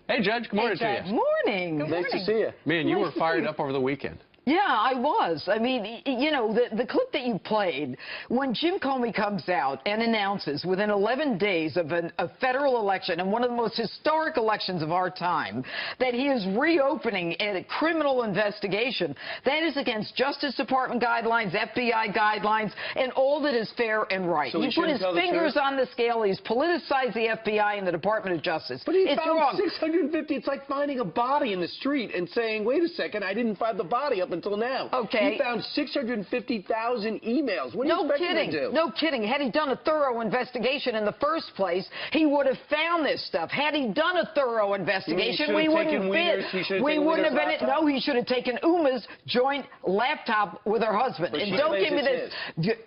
Hey, Judge. Good morning to you. Morning. Good morning. Nice to see you. Man, you were fired up over the weekend. Yeah, I was. I mean, you know, the clip that you played, when Jim Comey comes out and announces within 11 days of a federal election, and one of the most historic elections of our time, that he is reopening a criminal investigation, that is against Justice Department guidelines, FBI guidelines, and all that is fair and right. So he put his fingers on the scale. He's politicized the FBI and the Department of Justice. But he it's found wrong. 650. It's like finding a body in the street and saying, wait a second, I didn't find the body up until now. Okay. He found 650,000 emails. What do you expect him to do? No kidding. Had he done a thorough investigation in the first place, he would have found this stuff. Had he done a thorough investigation, we wouldn't have been. We wouldn't have been. No, he should have taken Uma's joint laptop with her husband. But and don't give me this.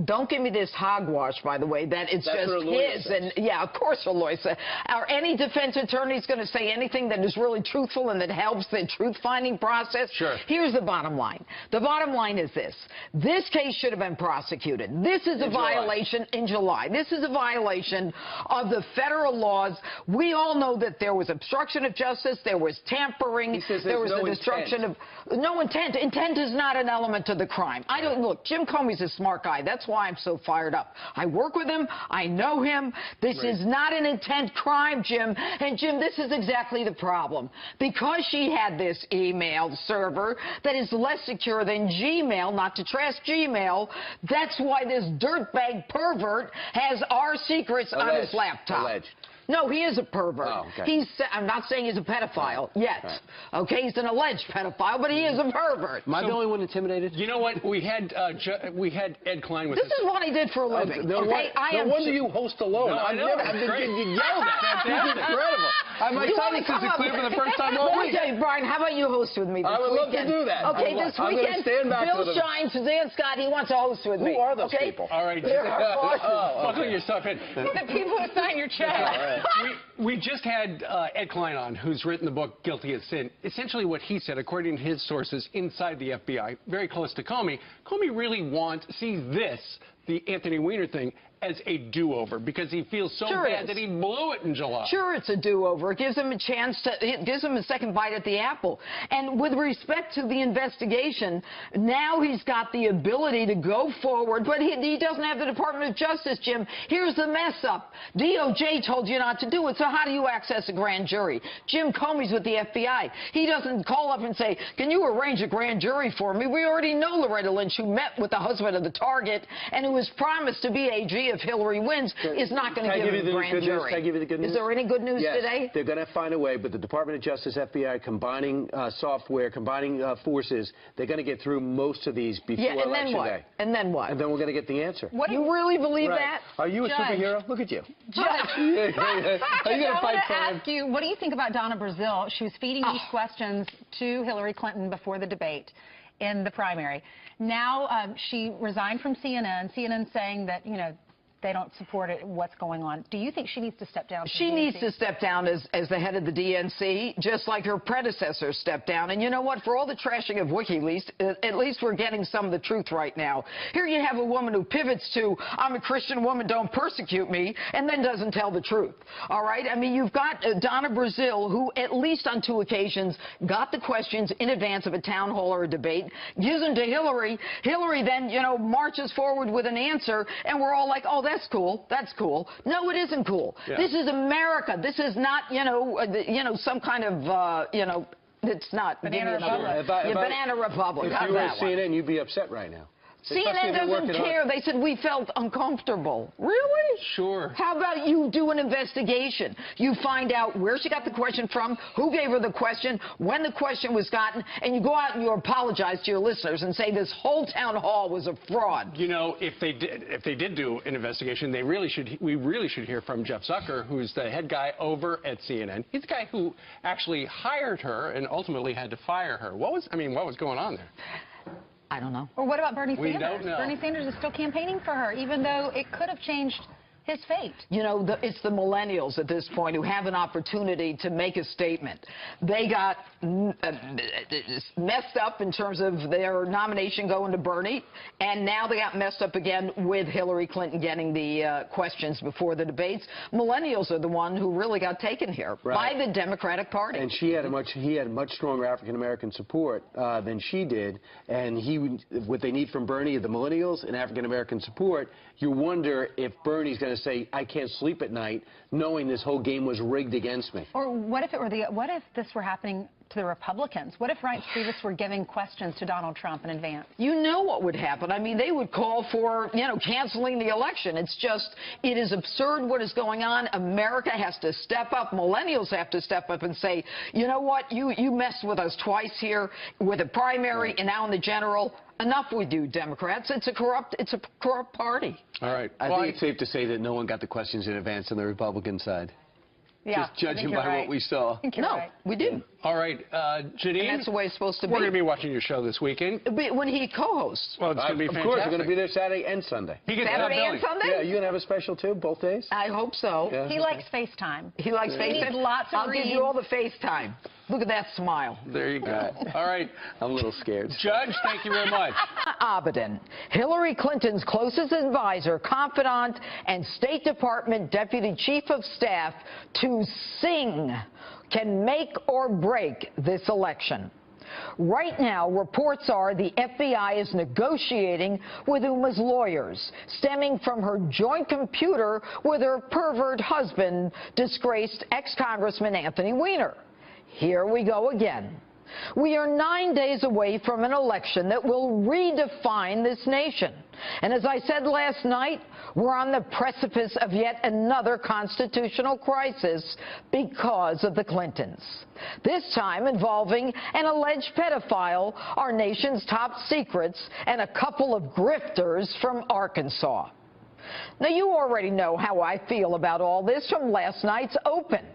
Don't give me this hogwash, by the way, that it's just his. And yeah, of course her lawyer said. Are any defense attorneys going to say anything that is really truthful and that helps the truth-finding process? Sure. Here's the bottom line. The bottom line is this. This case should have been prosecuted. This is a violation in July. This is a violation of the federal laws. We all know that there was obstruction of justice, there was tampering, there was a destruction of no intent. Intent is not an element of the crime. I don't look. Jim Comey's a smart guy. That's why I'm so fired up. I work with him. I know him. This is not an intent crime, Jim. And, Jim, this is exactly the problem. Because she had this email server that is less secure than Gmail, not to trash Gmail, that's why this dirtbag pervert has our secrets on his laptop. Alleged. No, he is a pervert. Oh, okay. I'm not saying he's a pedophile yet. Right. Okay, he's an alleged pedophile, but he is a pervert. Am I the only one intimidated? You know what? We had Ed Klein with us. This is what he did for a living. No wonder you host alone. No, I know. I've been getting yelled at. This is incredible. My son is clear for the first time all week. Okay, Brian, how about you host with me this weekend? I would love to do that. Okay, this weekend, Bill Shine, Suzanne Scott, he wants to host with me. Who are those people? All right. Buckle yourself in. The people who sign your check. We just had Ed Klein on, who's written the book Guilty as Sin. Essentially what he said, according to his sources inside the FBI, very close to Comey, Comey really sees this, the Anthony Weiner thing, as a do-over because he feels so bad that he blew it in July. Sure, it's a do-over. It gives him a chance it gives him a second bite at the apple. And with respect to the investigation, now he's got the ability to go forward, but he doesn't have the Department of Justice, Jim. Here's the mess up. DOJ told you not to do it, so how do you access a grand jury? Jim Comey's with the FBI. He doesn't call up and say, can you arrange a grand jury for me? We already know Loretta Lynch, who met with the husband of the target and who was promised to be AG if Hillary wins, is not going to give him a grand jury. Can I give you the good news? Is there any good news today? Yes, they're going to find a way, but the Department of Justice, FBI, combining software, combining forces, they're going to get through most of these before Election Day. And then what? And then we're going to get the answer. What, you really believe that? Are you a superhero? Look at you. Judge, Are you going to fight for him? ask you, what do you think about Donna Brazile? She was feeding these questions to Hillary Clinton before the debate in the primary. Now she resigned from CNN. CNN saying that, you know, they don't support it, what's going on. Do you think she needs to step down? She needs to step down as the head of the DNC, just like her predecessor stepped down. And you know what? For all the trashing of WikiLeaks, at least we're getting some of the truth right now. Here you have a woman who pivots to, I'm a Christian woman, don't persecute me, and then doesn't tell the truth. All right? I mean, you've got Donna Brazile, who at least on 2 occasions got the questions in advance of a town hall or a debate, gives them to Hillary. Hillary then, you know, marches forward with an answer, and we're all like, oh, that's cool. That's cool. No, it isn't cool. Yeah. This is America. This is not, you know, some kind of, you know, it's not. Banana Republic. Banana Republic. If you were CNN, you'd be upset right now. CNN doesn't care. They said we felt uncomfortable. Really? Sure. How about you do an investigation? You find out where she got the question from, who gave her the question, when the question was gotten, and you go out and you apologize to your listeners and say this whole town hall was a fraud. You know, if they did do an investigation, we really should hear from Jeff Zucker, who's the head guy over at CNN. He's the guy who actually hired her and ultimately had to fire her. What was going on there? I don't know. Or what about Bernie Sanders? We don't know. Bernie Sanders is still campaigning for her, even though it could have changed his fate. You know, it's the millennials at this point who have an opportunity to make a statement. They got messed up in terms of their nomination going to Bernie, and now they got messed up again with Hillary Clinton getting the questions before the debates. Millennials are the one who really got taken here by the Democratic Party. And he had much stronger African-American support than she did, and what they need from Bernie, the millennials and African-American support. You wonder if Bernie's going to say, I can't sleep at night knowing this whole game was rigged against me. Or what if this were happening to the Republicans? What if Reince Priebus were giving questions to Donald Trump in advance? You know what would happen. I mean, they would call for, canceling the election. It's just, it is absurd what is going on. America has to step up. Millennials have to step up and say, you know what, you messed with us twice here with the primary and now in the general. Enough with you, Democrats. It's a corrupt party. All right. I think it's safe to say that no one got the questions in advance on the Republican side. Yeah, just judging by what we saw. No, we didn't. All right, Jeanine. And that's the way it's supposed to be. We're going to be watching your show this weekend. When he co-hosts. Well, it's going to be fantastic. Of course, we're going to be there Saturday and Sunday. Saturday and Sunday? Yeah, you going to have a special too, both days? I hope so. Yeah. He likes FaceTime. He likes FaceTime? He needs lots of I'll give you all the FaceTime. Look at that smile. There you go. All right. I'm a little scared. Judge, thank you very much. Abedin, Hillary Clinton's closest advisor, confidant, and State Department Deputy Chief of Staff to sing, can make or break this election. Right now, reports are the FBI is negotiating with Uma's lawyers, stemming from her joint computer with her pervert husband, disgraced ex-Congressman Anthony Weiner. Here we go again. We are 9 days away from an election that will redefine this nation. And as I said last night, we're on the precipice of yet another constitutional crisis because of the Clintons. This time involving an alleged pedophile, our nation's top secrets, and a couple of grifters from Arkansas. Now, you already know how I feel about all this from last night's Open.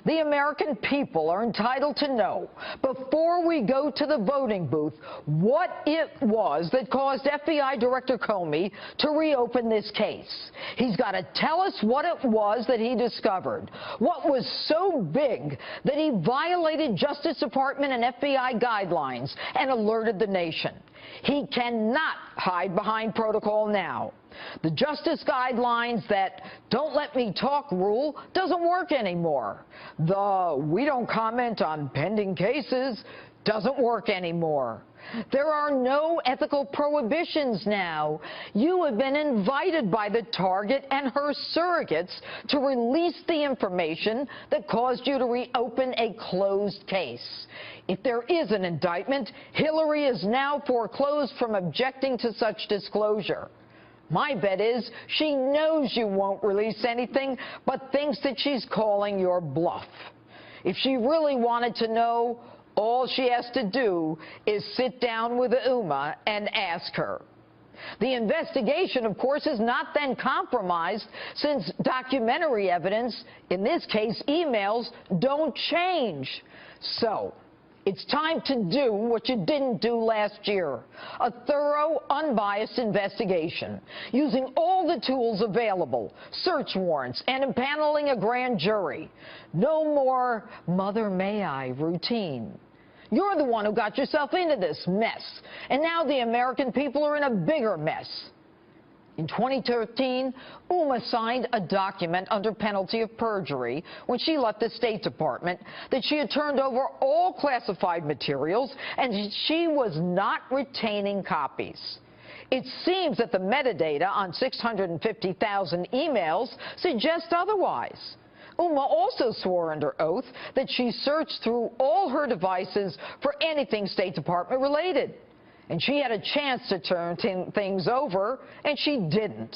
The American people are entitled to know, before we go to the voting booth, what it was that caused FBI Director Comey to reopen this case. He's got to tell us what it was that he discovered, what was so big that he violated Justice Department and FBI guidelines and alerted the nation. He cannot hide behind protocol now. The justice guidelines that don't let me talk rule doesn't work anymore. The we don't comment on pending cases doesn't work anymore. There are no ethical prohibitions now. You have been invited by the target and her surrogates to release the information that caused you to reopen a closed case. If there is an indictment, Hillary is now foreclosed from objecting to such disclosure. My bet is she knows you won't release anything, but thinks that she's calling your bluff. If she really wanted to know, all she has to do is sit down with Uma and ask her. The investigation, of course, is not then compromised since documentary evidence, in this case emails, don't change. So it's time to do what you didn't do last year, a thorough, unbiased investigation, using all the tools available, search warrants, and impaneling a grand jury. No more mother may I routine. You're the one who got yourself into this mess, and now the American people are in a bigger mess. In 2013, Uma signed a document under penalty of perjury when she left the State Department that she had turned over all classified materials and she was not retaining copies. It seems that the metadata on 650,000 emails suggests otherwise. Uma also swore under oath that she searched through all her devices for anything State Department related. And she had a chance to turn things over, and she didn't.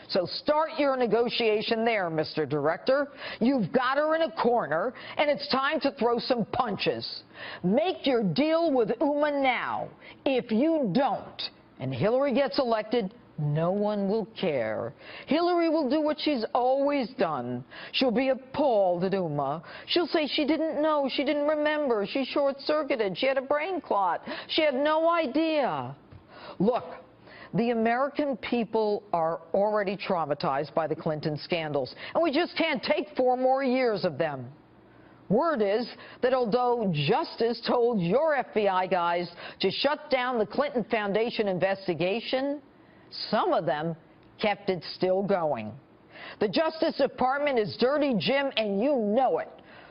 So start your negotiation there, Mr. Director. You've got her in a corner, and it's time to throw some punches. Make your deal with Uma now. If you don't, and Hillary gets elected, no one will care. Hillary will do what she's always done. She'll be appalled at Uma. She'll say she didn't know, she didn't remember, she short-circuited, she had a brain clot, she had no idea. Look, The American people are already traumatized by the Clinton scandals, and we just can't take 4 more years of them. Word is that although Justice told your FBI guys to shut down the Clinton Foundation investigation, some of them kept it still going. The Justice Department is dirty, Jim, and you know it.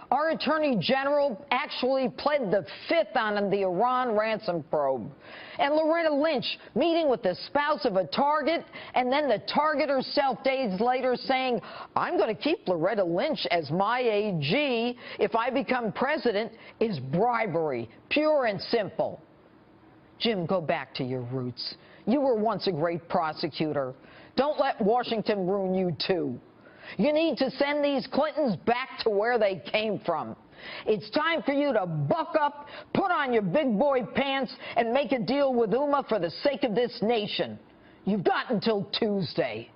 Our Attorney General actually pled the fifth on the Iran ransom probe. And Loretta Lynch meeting with the spouse of a target, and then the target herself days later saying, I'm going to keep Loretta Lynch as my AG if I become president, is bribery, pure and simple. Jim, go back to your roots. You were once a great prosecutor. Don't let Washington ruin you, too. You need to send these Clintons back to where they came from. It's time for you to buck up, put on your big boy pants, and make a deal with Uma for the sake of this nation. You've got until Tuesday.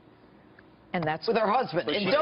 And that's with her husband. But and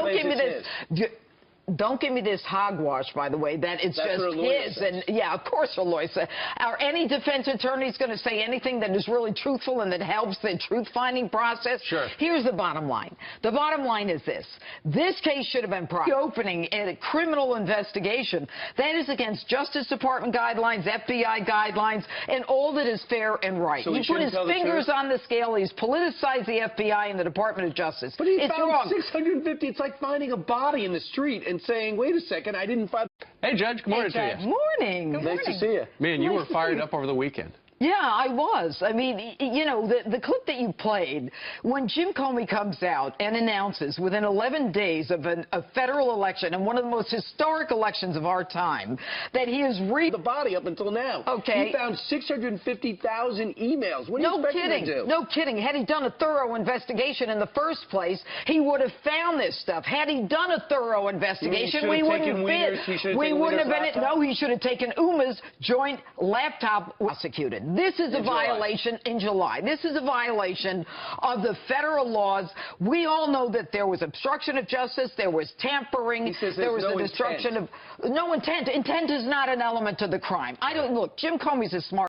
don't give me this hogwash, by the way, that it's That's just his. And yeah, of course her lawyer said. Are any defense attorneys going to say anything that is really truthful and that helps the truth-finding process? Sure. Here's the bottom line. The bottom line is this. This case should have been opening a criminal investigation. That is against Justice Department guidelines, FBI guidelines, and all that is fair and right. So he put his fingers on the scale. He's politicized the FBI and the Department of Justice. But he it's found wrong. 650. It's like finding a body in the street and saying, wait a second, I didn't find... Hey, Judge, good morning to you. Morning. Nice to see you. Man, you were fired up over the weekend. Yeah, I was. I mean, you know, the clip that you played, when Jim Comey comes out and announces within 11 days of a federal election and one of the most historic elections of our time that he is the body up until now. Okay. He found 650,000 emails. What do you expect him to do? No kidding. Had he done a thorough investigation in the first place, he would have found this stuff. Had he done a thorough investigation, we wouldn't have been. We wouldn't have been it. No, he should have taken Uma's joint laptop prosecuted. This is a violation in July. This is a violation of the federal laws. We all know that there was obstruction of justice, there was tampering, there was a destruction of no intent. Intent is not an element of the crime. I don't look. Jim Comey's a smart